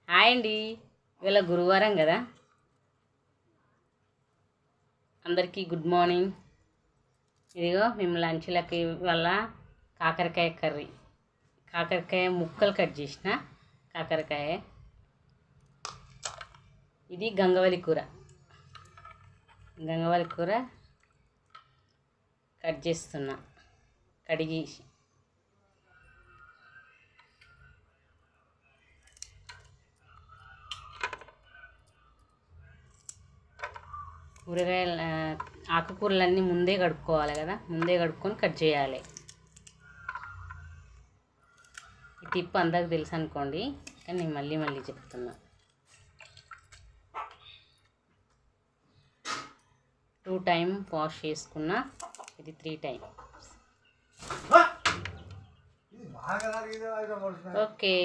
Hi అండి. ఇవాళ గురువారం కదా, అందరికీ గుడ్ మార్నింగ్. ఇదిగో మేము లంచ్లకి ఇవాళ కాకరకాయ కర్రీ, కాకరకాయ ముక్కలు కట్ చేసిన కాకరకాయ. ఇది గంగవల్లి కూర, గంగవల్లి కూర కట్ చేస్తున్నా కడిగేసి. కూరగాయలు ఆకుకూరలన్నీ ముందే కడుక్కోవాలి కదా, ముందే కడుక్కొని కట్ చేయాలి. ఈ టిప్ అందరికి తెలుసు అనుకోండి, కానీ నేను మళ్ళీ మళ్ళీ చెప్తున్నా. 2 టైమ్స్ వాష్ చేసుకున్నా, ఇది 3 టైమ్స్. ఓకే.